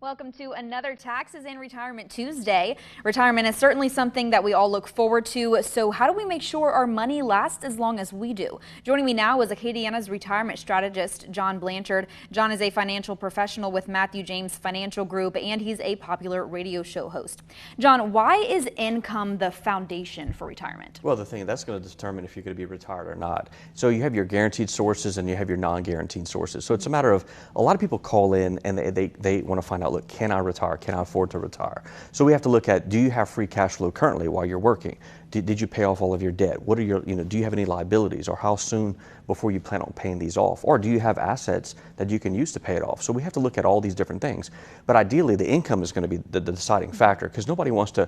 Welcome to another Taxes and Retirement Tuesday. Retirement is certainly something that we all look forward to, so how do we make sure our money lasts as long as we do? Joining me now is Acadiana's retirement strategist, John Blanchard. John is a financial professional with Matthew James Financial Group, and he's a popular radio show host. John, why is income the foundation for retirement? Well, the thing that's going to determine if you're going to be retired or not. So you have your guaranteed sources and you have your non-guaranteed sources. So it's a matter of, a lot of people call in and they want to find out, look, can I retire? Can I afford to retire? So we have to look at, do you have free cash flow currently while you're working? Did you pay off all of your debt? What are your, do you have any liabilities, or how soon before you plan on paying these off? Or do you have assets that you can use to pay it off? So we have to look at all these different things. But ideally, the income is going to be the deciding factor, because nobody wants to,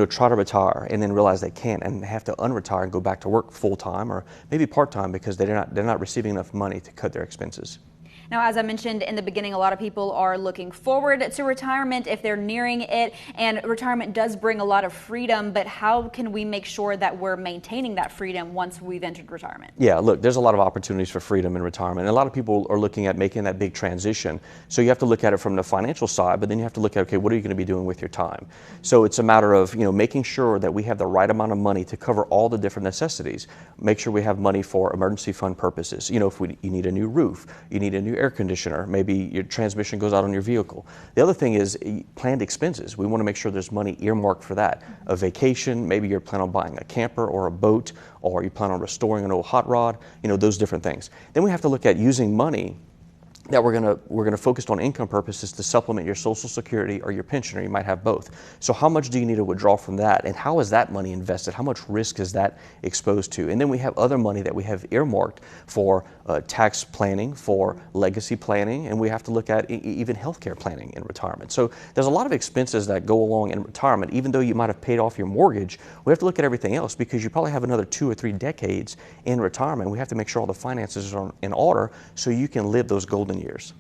try to retire and then realize they can't and have to unretire and go back to work full time or maybe part time because they're not receiving enough money to cut their expenses. Now, as I mentioned in the beginning, a lot of people are looking forward to retirement if they're nearing it, and retirement does bring a lot of freedom, but how can we make sure that we're maintaining that freedom once we've entered retirement? Yeah, look, there's a lot of opportunities for freedom in retirement, and a lot of people are looking at making that big transition. So you have to look at it from the financial side, but then you have to look at, okay, what are you going to be doing with your time? So it's a matter of, making sure that we have the right amount of money to cover all the different necessities. Make sure we have money for emergency fund purposes. If you need a new roof, you need a new air conditioner, maybe your transmission goes out on your vehicle. The other thing is planned expenses. We want to make sure there's money earmarked for that. A vacation, maybe you're planning on buying a camper or a boat, or you plan on restoring an old hot rod, those different things. Then we have to look at using money that we're gonna focus on income purposes to supplement your Social Security or your pension, or you might have both. So how much do you need to withdraw from that, and how is that money invested? How much risk is that exposed to? And then we have other money that we have earmarked for tax planning, for legacy planning, and we have to look at even healthcare planning in retirement. So there's a lot of expenses that go along in retirement. Even though you might have paid off your mortgage, we have to look at everything else, because you probably have another 2 or 3 decades in retirement. We have to make sure all the finances are in order so you can live those golden years.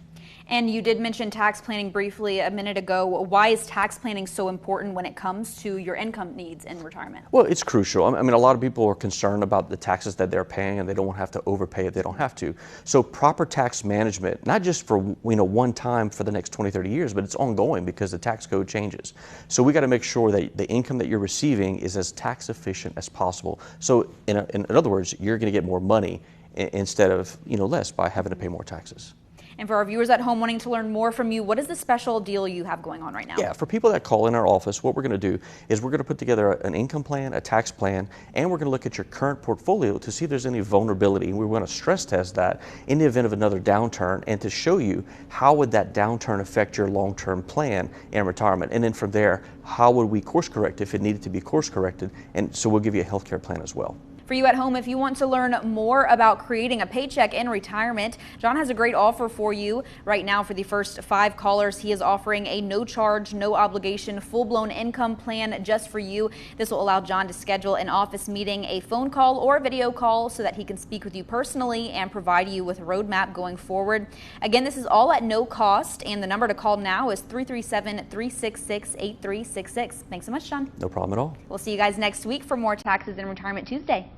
And you did mention tax planning briefly a minute ago. Why is tax planning so important when it comes to your income needs in retirement? Well, it's crucial. I mean, a lot of people are concerned about the taxes that they're paying, and they don't want to have to overpay if they don't have to. So proper tax management, not just for one time for the next 20, 30 years, but it's ongoing because the tax code changes. So we got to make sure that the income that you're receiving is as tax efficient as possible. So in other words, you're going to get more money instead of less by having to pay more taxes. And for our viewers at home wanting to learn more from you, what is the special deal you have going on right now? Yeah, for people that call in our office, what we're going to do is we're going to put together an income plan, a tax plan, and we're going to look at your current portfolio to see if there's any vulnerability. And we want to stress test that in the event of another downturn, and to show you how would that downturn affect your long-term plan in retirement. And then from there, how would we course correct if it needed to be course corrected? And so we'll give you a healthcare plan as well. For you at home, if you want to learn more about creating a paycheck in retirement, John has a great offer for you right now. For the first 5 callers, he is offering a no-charge, no-obligation, full-blown income plan just for you. This will allow John to schedule an office meeting, a phone call, or a video call so that he can speak with you personally and provide you with a roadmap going forward. Again, this is all at no cost, and the number to call now is 337-366-8366. Thanks so much, John. No problem at all. We'll see you guys next week for more Taxes and Retirement Tuesday.